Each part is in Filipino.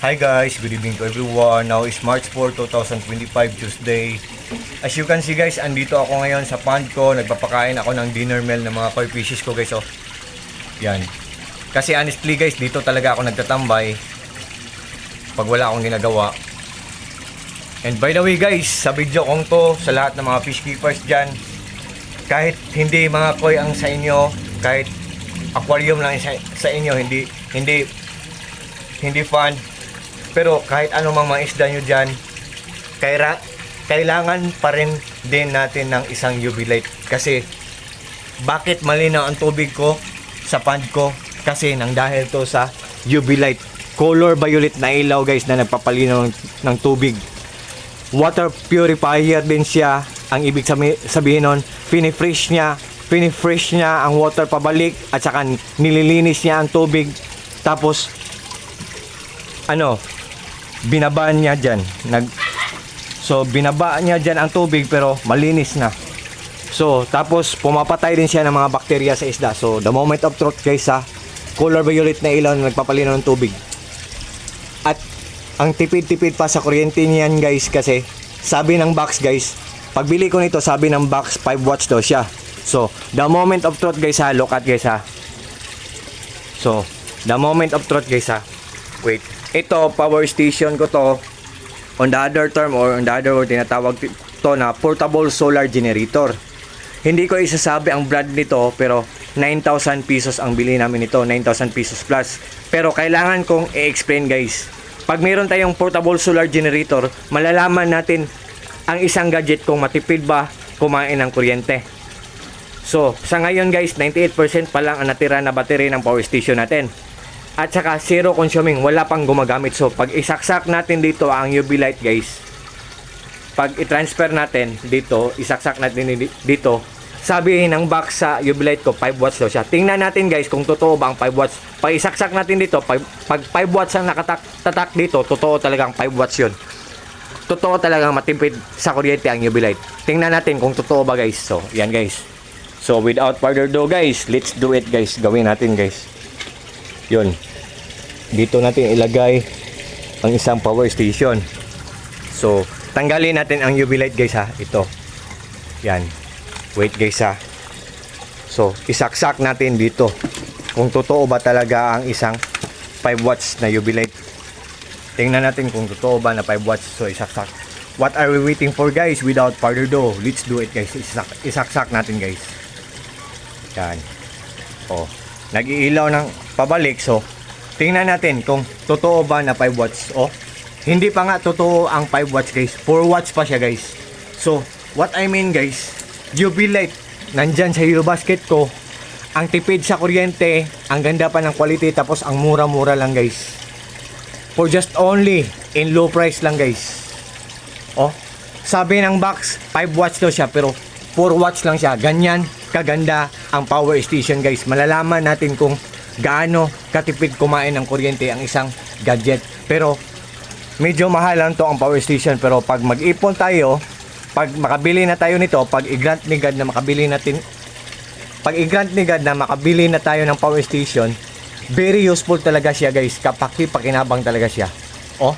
Hi guys, good evening to everyone. Now is March 4, 2025, Tuesday. As you can see guys, andito ako ngayon sa pond ko. Nagpapakain ako ng dinner meal ng mga koi fishes ko guys. Oh. Yan. Kasi honestly guys, dito talaga ako nagtatambay pag wala akong ginagawa. And by the way guys, sa video kong to, sa lahat ng mga fish keepers dyan, kahit hindi mga koi ang sa inyo, kahit aquarium lang sa inyo, hindi fun. Pero kahit anong mga isda nyo dyan, kailangan pa rin din natin ng isang UV light. Kasi bakit malinaw ang tubig ko sa pond ko? Kasi nang dahil to sa UV light. Color violet na ilaw guys na nagpapalinaw ng tubig. Water purifier din siya. Ang ibig sabihin nun, pinifresh niya ang water pabalik at saka nililinis niya ang tubig. Tapos binabaan niya dyan. So, binabaan niya dyan ang tubig pero malinis na. So, tapos pumapatay din siya ng mga bakterya sa isda. So, the moment of truth guys ha, color violet na ilaw na nagpapalinaw ng tubig. At ang tipid-tipid pa sa kuryente niyan guys kasi sabi ng box guys, pagbili ko nito sabi ng box 5 watts daw siya. So, the moment of truth guys ha, look at guys ha. So, the moment of truth guys ha. Wait. Ito, power station ko to. On the other term or on the other word, tinatawag to na portable solar generator. Hindi ko isasabi ang brand nito pero 9,000 pesos ang bili namin nito. 9,000 pesos plus. Pero kailangan kong i-explain guys. Pag mayroon tayong portable solar generator, malalaman natin ang isang gadget kung matipid ba kumain ng kuryente. So, sa ngayon guys, 98% pa lang ang natira na battery ng power station natin. At saka zero consuming, wala pang gumagamit. So pag isaksak natin dito ang UV light guys, pag i-transfer natin dito, isaksak natin dito, sabihin ng box sa UV light ko 5 watts daw siya. Tingnan natin guys kung totoo ba ang 5 watts. Pag isaksak natin dito, pag 5 watts ang nakatatak dito, totoo talagang 5 watts yun. Totoo talagang matipid sa kuryente ang UV light. Tingnan natin kung totoo ba guys. So yan guys. So without further ado guys, let's do it guys. Gawin natin guys. Yun. Dito natin ilagay ang isang power station. So, tanggalin natin ang UV light guys ha. Ito. Yan. Wait guys ha. So, isaksak natin dito. Kung totoo ba talaga ang isang 5 watts na UV light. Tingnan natin kung totoo ba na 5 watts. So, isaksak. What are we waiting for guys? Without further ado, let's do it guys. Isaksak natin guys. Yan. Oh. Nag-iilaw ng pabalik. So, tingnan natin kung totoo ba na 5 watts. Oh, hindi pa nga totoo ang 5 watts guys. 4 watts pa siya guys. So, what I mean guys, UV light, nandyan sa Hero Basket ko. Ang tipid sa kuryente, ang ganda pa ng quality, tapos ang mura-mura lang guys. For just only, in low price lang guys. Oh, sabi ng box, 5 watts daw siya, pero 4 watts lang siya. Ganyan kaganda ang power station guys. Malalaman natin kung gaano katipid kumain ng kuryente ang isang gadget. Pero medyo mahal lang to ang power station. Pero pag mag-ipon tayo, pag makabili na tayo nito, pag i-grant ni God na makabili na tayo ng power station, very useful talaga siya guys. Kapaki-pakinabang talaga siya. Oh,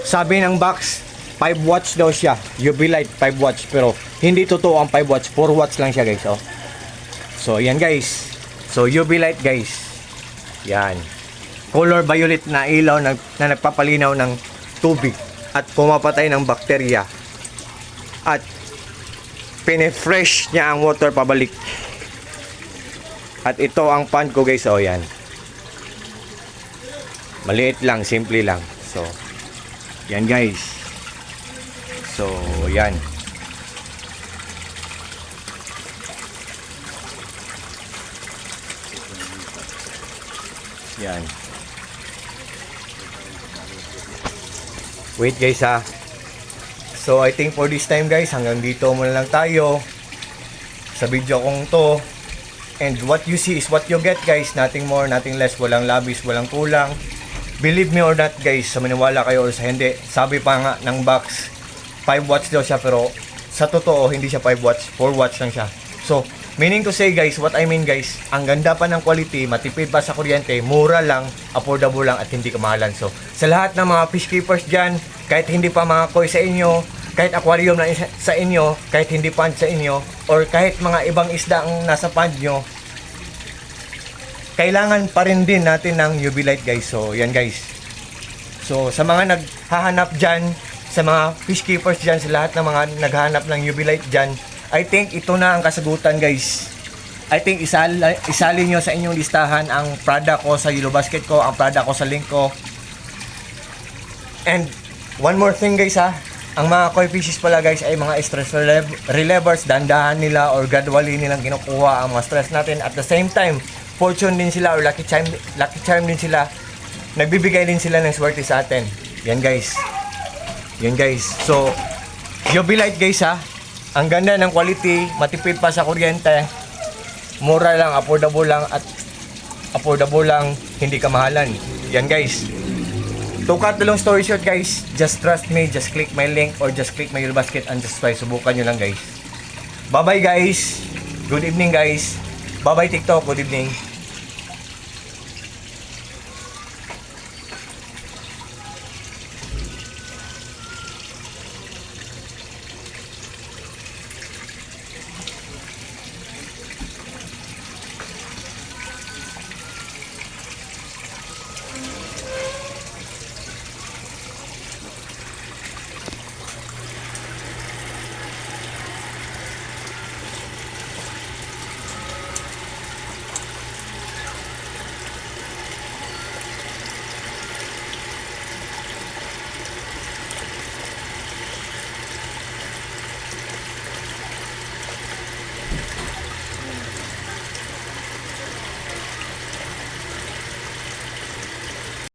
sabi ng box 5 watts daw siya, UV light 5 watts, pero hindi totoo ang 5 watts, 4 watts lang siya guys. Oh. So yan guys. So UV light guys. Yan. Color violet na ilaw na nagpapalinaw ng tubig at pumapatay ng bakterya. At pinefresh niya ang water pabalik. At ito ang pond ko guys. Oh yan. Maliit lang, simple lang. So yan guys. So, yan. Yan. Wait guys ha. So, I think for this time guys, hanggang dito muna lang tayo sa video kong to. And what you see is what you get guys. Nothing more, nothing less. Walang labis, walang kulang. Believe me or not guys, sa maniwala kayo or sa hindi. Sabi pa nga ng box, 5 watts daw siya, pero sa totoo hindi siya 5 watts, 4 watts lang siya. So Meaning to say guys, what I mean guys, ang ganda pa ng quality, matipid pa sa kuryente, mura lang, affordable lang at hindi kamahalan. So, sa lahat ng mga fish keepers dyan, kahit hindi pa mga koi sa inyo, kahit aquarium na sa inyo, kahit hindi pond sa inyo, or kahit mga ibang isda ang nasa pond nyo, kailangan pa rin din natin ng UV light guys. So, yan guys. So, sa mga naghahanap dyan, sa mga fish keepers dyan, sa lahat ng mga naghahanap ng UV light dyan, I think ito na ang kasagutan guys. I think isali nyo sa inyong listahan ang product ko sa Yellow Basket ko, ang product ko sa link ko. And one more thing guys ha, ang mga koi fishes pala guys ay mga stress relievers, dandahan nila or gradually nilang kinukuha ang mga stress natin. At the same time, fortune din sila or lucky charm din sila. Nagbibigay din sila ng swerte sa atin. Yan guys. Yan guys. So, UV light guys ha. Ang ganda ng quality, matipid pa sa kuryente, mura lang, affordable lang, hindi kamahalan. Yan guys. To cut the long story short guys, just trust me, just click my link or just click my Yellow Basket and just try. Subukan nyo lang guys. Bye bye guys. Good evening guys. Bye bye TikTok. Good evening.